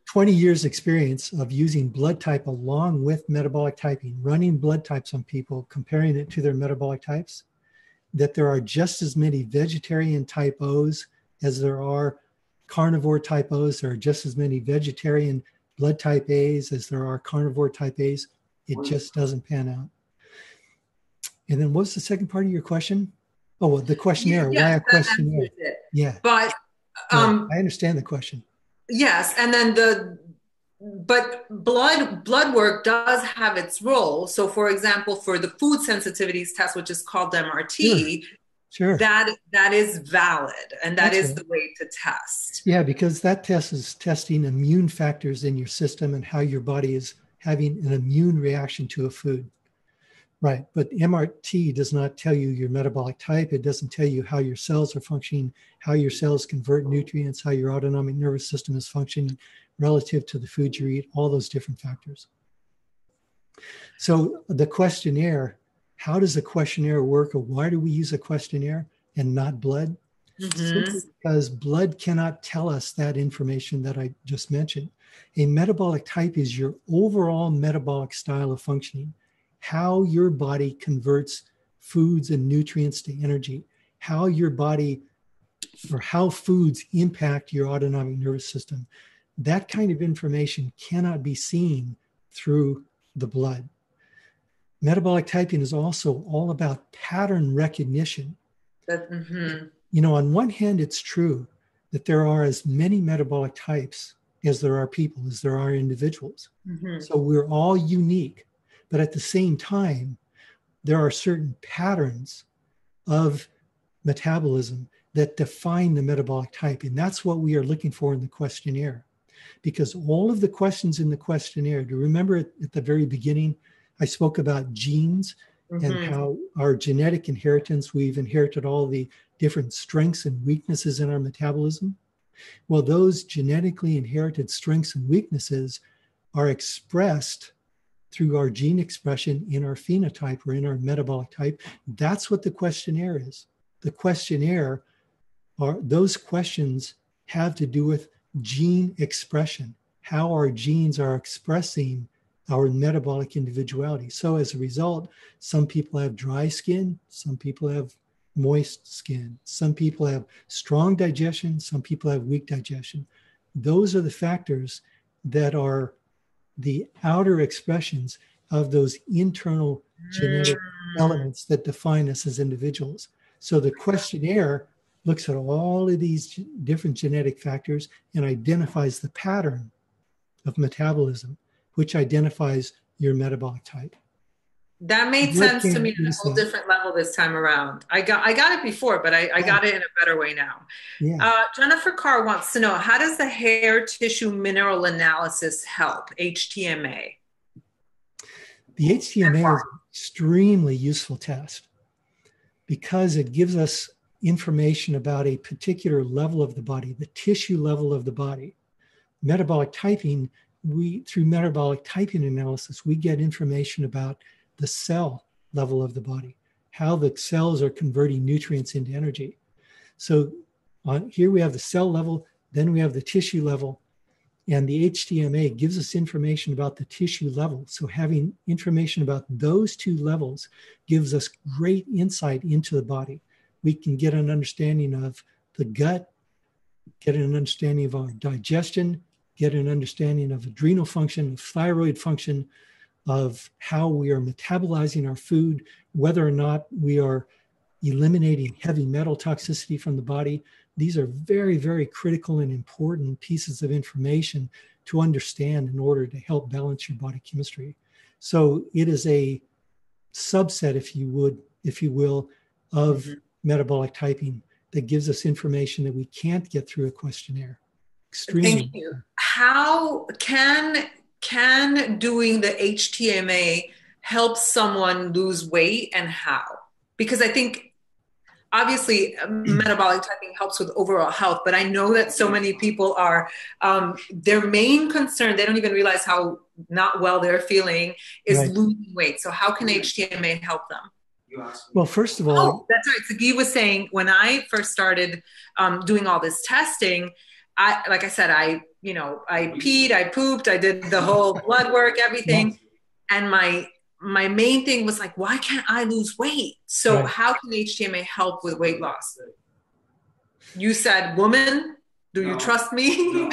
20 years experience of using blood type along with metabolic typing, running blood types on people, comparing it to their metabolic types, that there are just as many vegetarian type O's as there are carnivore type O's. There are just as many vegetarian blood type A's as there are carnivore type A's. It just doesn't pan out. And then what's the second part of your question? Oh, well, the questionnaire. Why a questionnaire? Yeah. But I understand the question. Yes. And then but blood work does have its role. So for example, for the food sensitivities test, which is called MRT, sure. that is valid. And that's is the way to test. Yeah, because that test is testing immune factors in your system and how your body is having an immune reaction to a food. Right. But MRT does not tell you your metabolic type. It doesn't tell you how your cells are functioning, how your cells convert nutrients, how your autonomic nervous system is functioning relative to the food you eat, all those different factors. So the questionnaire how does a questionnaire work, or why do we use a questionnaire and not blood? Simply because blood cannot tell us that information that I just mentioned. A metabolic type is your overall metabolic style of functioning, how your body converts foods and nutrients to energy, how your body or how foods impact your autonomic nervous system. That kind of information cannot be seen through the blood. Metabolic typing is also all about pattern recognition. You know, on one hand, it's true that there are as many metabolic types as there are people, as there are individuals. So we're all unique. But at the same time, there are certain patterns of metabolism that define the metabolic type. And that's what we are looking for in the questionnaire. Because all of the questions in the questionnaire, do you remember at the very beginning, I spoke about genes and how our genetic inheritance, we've inherited all the different strengths and weaknesses in our metabolism. Well, those genetically inherited strengths and weaknesses are expressed through our gene expression in our phenotype or in our metabolic type. That's what the questionnaire is. The questionnaire those questions have to do with gene expression, how our genes are expressing our metabolic individuality. So as a result, some people have dry skin, some people have moist skin, some people have strong digestion, some people have weak digestion. Those are the factors that are the outer expressions of those internal genetic elements that define us as individuals. So the questionnaire looks at all of these different genetic factors and identifies the pattern of metabolism, which identifies your metabolic type. That made sense to me on a whole different level this time around. I got it before, but I got it in a better way now. Yeah. Jennifer Carr wants to know, how does the hair tissue mineral analysis help, HTMA? The HTMA is an extremely useful test because it gives us information about a particular level of the body, the tissue level of the body. Metabolic typing, through metabolic typing analysis, we get information about the cell level of the body, how the cells are converting nutrients into energy. So here we have the cell level, then we have the tissue level, and the HTMA gives us information about the tissue level. So having information about those two levels gives us great insight into the body. We can get an understanding of the gut, get an understanding of our digestion, get an understanding of adrenal function, of thyroid function, of how we are metabolizing our food, whether or not we are eliminating heavy metal toxicity from the body. These are very, very critical and important pieces of information to understand in order to help balance your body chemistry. So it is a subset, if you will, of metabolic typing that gives us information that we can't get through a questionnaire. Extremely. Thank you. How can doing the HTMA help someone lose weight, and how? Because I think obviously metabolic typing helps with overall health, but I know that so many people are, their main concern, they don't even realize how not well they're feeling, is losing weight. So how can HTMA help them? Well, first of all, that's right. Sagi was saying when I first started doing all this testing, I peed, I pooped, I did the whole blood work, everything. And my main thing was like, why can't I lose weight? So how can HTMA help with weight loss? You said, woman, do you trust me? No.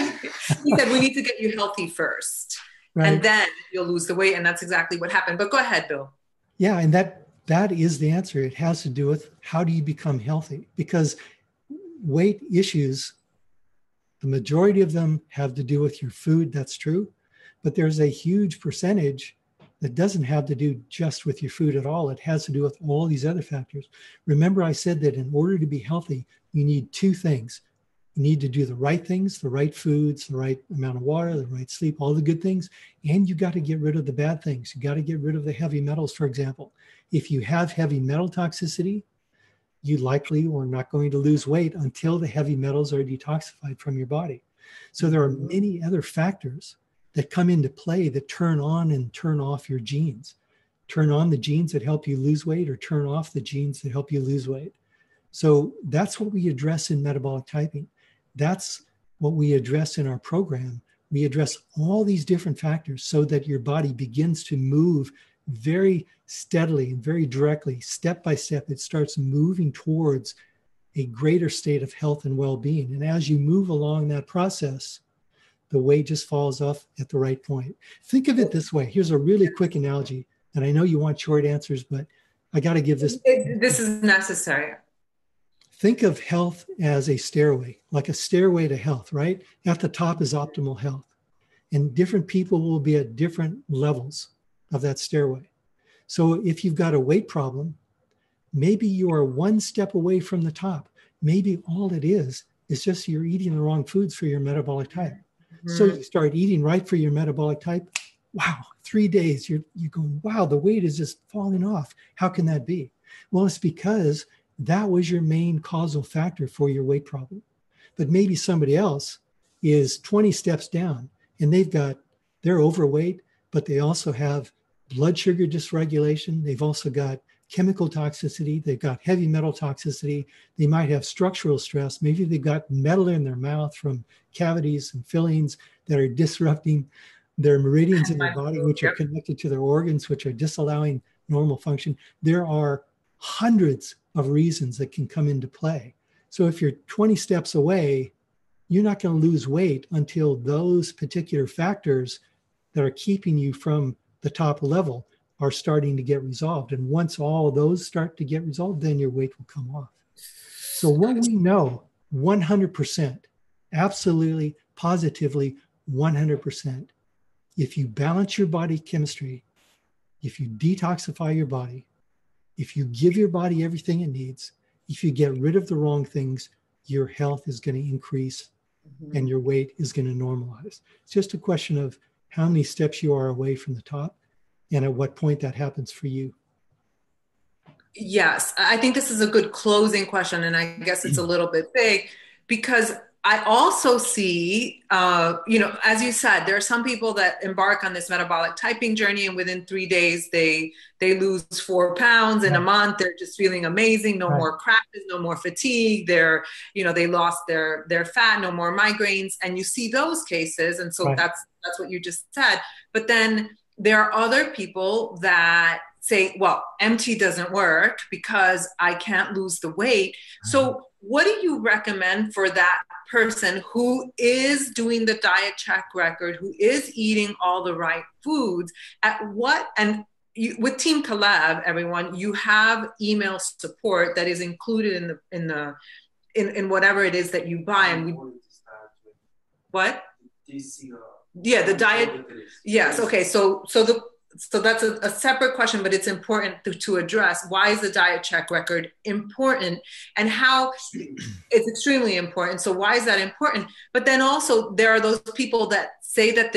He said, we need to get you healthy first. And then you'll lose the weight. And that's exactly what happened. But go ahead, Bill. Yeah, and that is the answer. It has to do with how do you become healthy? Because weight issues, the majority of them have to do with your food. That's true. But there's a huge percentage that doesn't have to do just with your food at all. It has to do with all these other factors. Remember, I said that in order to be healthy, you need two things. You need to do the right things, the right foods, the right amount of water, the right sleep, all the good things. And you got to get rid of the bad things. You got to get rid of the heavy metals, for example. If you have heavy metal toxicity, you likely are not going to lose weight until the heavy metals are detoxified from your body. So there are many other factors that come into play that turn on and turn off your genes. turn on the genes that help you lose weight or turn off the genes that help you lose weight. So that's what we address in metabolic typing. That's what we address in our program. We address all these different factors so that your body begins to move very steadily and very directly, step by step. It starts moving towards a greater state of health and well-being. And as you move along that process, the weight just falls off at the right point. Think of it this way. Here's a really quick analogy. And I know you want short answers, but I got to give this. This is necessary. Think of health as a stairway, like a stairway to health, right? At the top is optimal health. And different people will be at different levels of that stairway. So if you've got a weight problem, maybe you are one step away from the top. Maybe all it is just you're eating the wrong foods for your metabolic type. Mm-hmm. So you start eating right for your metabolic type. Wow, 3 days, you're going, wow, the weight is just falling off. How can that be? Well, it's because that was your main causal factor for your weight problem. But maybe somebody else is 20 steps down and they're overweight, but they also have blood sugar dysregulation. They've also got chemical toxicity. They've got heavy metal toxicity. They might have structural stress. Maybe they've got metal in their mouth from cavities and fillings that are disrupting their meridians in their body, which are connected to their organs, which are disallowing normal function. There are hundreds of reasons that can come into play. So if you're 20 steps away, you're not going to lose weight until those particular factors that are keeping you from the top level are starting to get resolved. And once all of those start to get resolved, then your weight will come off. So what we know 100%, absolutely, positively, 100%, if you balance your body chemistry, if you detoxify your body, if you give your body everything it needs, if you get rid of the wrong things, your health is going to increase and your weight is going to normalize. It's just a question of how many steps you are away from the top and at what point that happens for you. Yes, I think this is a good closing question, and I guess it's a little bit big because I also see, as you said, there are some people that embark on this metabolic typing journey, and within 3 days, they lose 4 pounds. In a month, they're just feeling amazing. No more crashes, no more fatigue. They lost their fat, no more migraines, and you see those cases. And so that's what you just said. But then there are other people that say, well, MT doesn't work because I can't lose the weight. So what do you recommend for that person who is doing the diet check record, who is eating all the right foods? With Team Kalev, everyone, you have email support that is included in whatever it is that you buy. And what? Yeah, the diet. Yes. Okay. So that's a separate question, but it's important to address. Why is the diet check record important and how it's extremely important? So why is that important? But then also there are those people that say that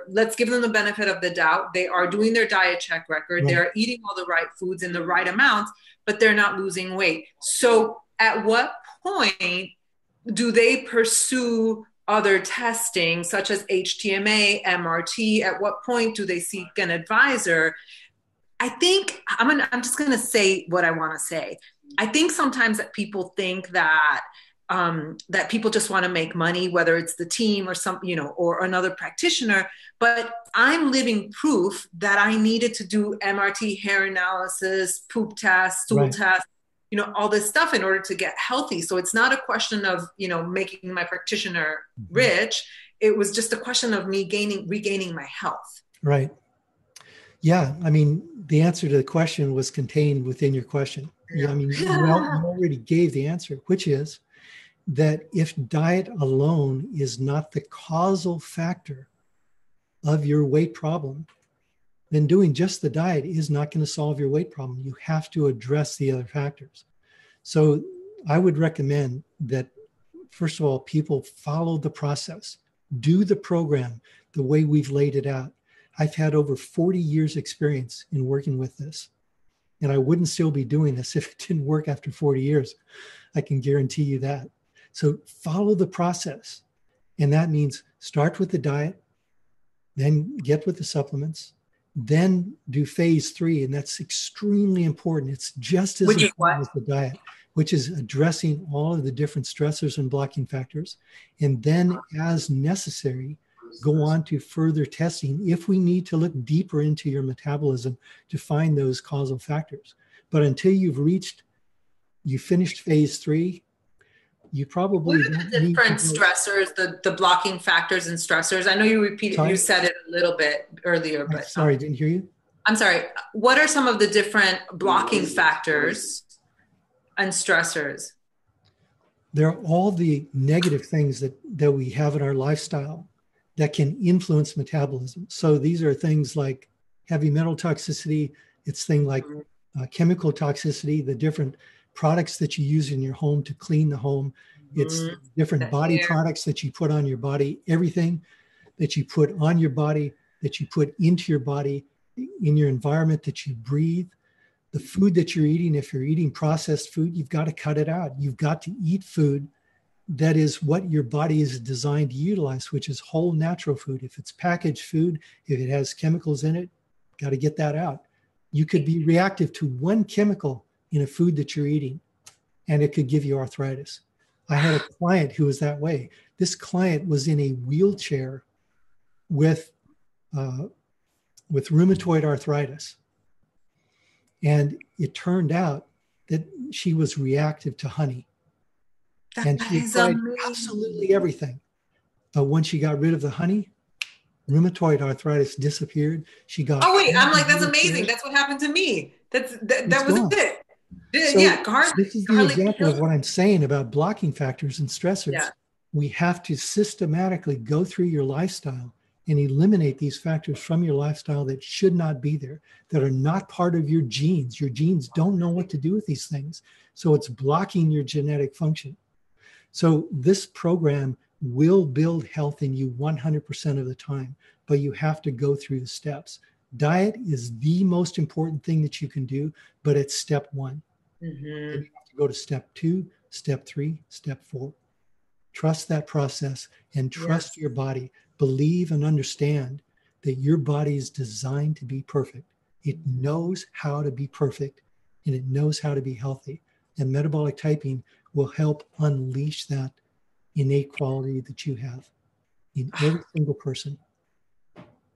let's give them the benefit of the doubt. They are doing their diet check record. They're eating all the right foods in the right amounts, but they're not losing weight. So at what point do they pursue other testing such as HTMA, MRT? At what point do they seek an advisor? I think I'm just going to say what I want to say. I think sometimes that people think that people just want to make money, whether it's the team or or another practitioner. But I'm living proof that I needed to do MRT, hair analysis, poop tests, stool tests, all this stuff in order to get healthy. So it's not a question of, making my practitioner rich. It was just a question of me regaining my health. Right. Yeah. I mean, the answer to the question was contained within your question. Yeah. I mean, you already gave the answer, which is that if diet alone is not the causal factor of your weight problem, then doing just the diet is not going to solve your weight problem. You have to address the other factors. So I would recommend that, first of all, people follow the process, do the program the way we've laid it out. I've had over 40 years experience in working with this, and I wouldn't still be doing this if it didn't work after 40 years. I can guarantee you that. So follow the process. And that means start with the diet, then get with the supplements, then do phase 3. And that's extremely important. It's just as important as the diet, which is addressing all of the different stressors and blocking factors. And then as necessary, go on to further testing if we need to look deeper into your metabolism to find those causal factors. But until you finished phase 3, you probably what are the different stressors, the blocking factors and stressors? I know you said it a little bit earlier, but sorry, didn't hear you. I'm sorry. What are some of the different blocking factors and stressors? They're all the negative things that we have in our lifestyle that can influence metabolism. So these are things like heavy metal toxicity. It's things like chemical toxicity, the different products that you use in your home to clean the home. It's different body products that you put on your body, everything that you put on your body, that you put into your body, in your environment that you breathe. The food that you're eating, if you're eating processed food, you've got to cut it out. You've got to eat food that is what your body is designed to utilize, which is whole natural food. If it's packaged food, if it has chemicals in it, got to get that out. You could be reactive to one chemical in a food that you're eating, and it could give you arthritis. I had a client who was that way. This client was in a wheelchair with rheumatoid arthritis. And it turned out that she was reactive to honey. And she tried absolutely everything. But when she got rid of the honey, rheumatoid arthritis disappeared. She got. Oh wait, I'm like, that's amazing. That's what happened to me. That was it. So this is the example of what I'm saying about blocking factors and stressors. Yeah. We have to systematically go through your lifestyle and eliminate these factors from your lifestyle that should not be there, that are not part of your genes. Your genes don't know what to do with these things. So it's blocking your genetic function. So this program will build health in you 100% of the time, but you have to go through the steps. Diet is the most important thing that you can do, but it's step 1. Then you have to go to step 2, step 3, step 4. Trust that process and trust your body. Believe and understand that your body is designed to be perfect. It knows how to be perfect, and it knows how to be healthy. And metabolic typing will help unleash that innate quality that you have in every single person.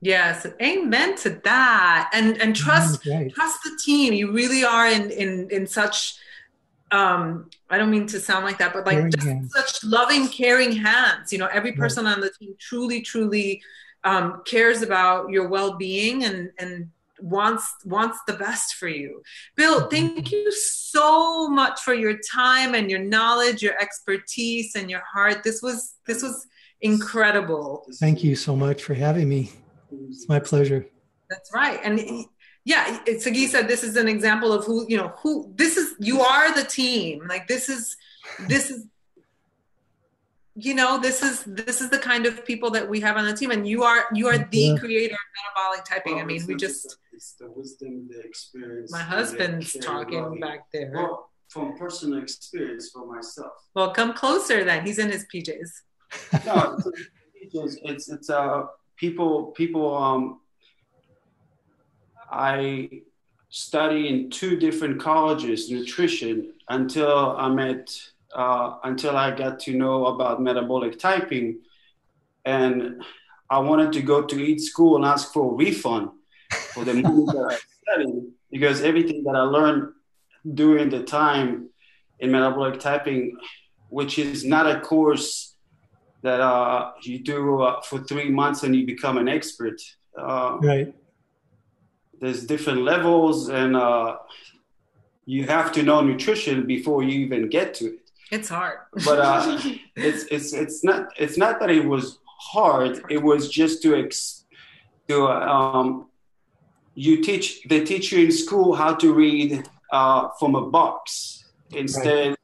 Yes, amen to that. And trust the team. You really are in such I don't mean to sound like that, but like just such loving, caring hands. You know, every person on the team truly cares about your well-being and wants the best for you. Bill, thank you so much for your time and your knowledge, your expertise, and your heart. This was incredible. Thank you so much for having me. It's my pleasure. That's right. And yeah, Sagi said this is an example of who you are the team. Like this is the kind of people that we have on the team, and you are the creator of metabolic typing. Well, I mean, it's the wisdom, the experience. My husband's talking back there. Well, from personal experience for myself. Well, come closer then. He's in his PJs. No, it's people. I study in 2 different colleges, nutrition, until I got to know about metabolic typing. And I wanted to go to each school and ask for a refund for the money that I studied, because everything that I learned during the time in metabolic typing, which is not a course that you do for 3 months and you become an expert. Right. There's different levels, and you have to know nutrition before you even get to it. It's hard, but it's not that it was hard. It was just they teach you in school how to read from a box instead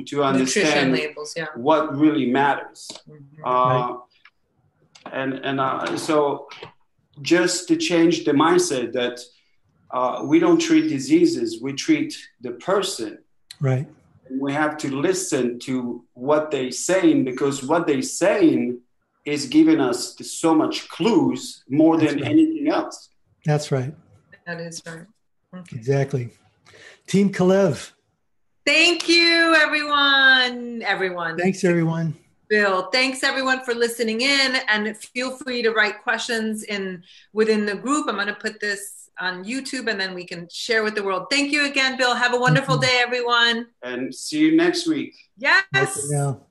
to understand labels, what really matters. So just to change the mindset that we don't treat diseases, we treat the person. Right. And we have to listen to what they're saying, because what they're saying is giving us so much clues more than anything else. That's right. That is right. Okay. Exactly. Team Kalev. Thank you, everyone. Thanks, everyone. Bill, thanks everyone for listening in, and feel free to write questions within the group. I'm going to put this on YouTube and then we can share with the world. Thank you again, Bill. Have a wonderful day, everyone. And see you next week. Yes. Bye for now.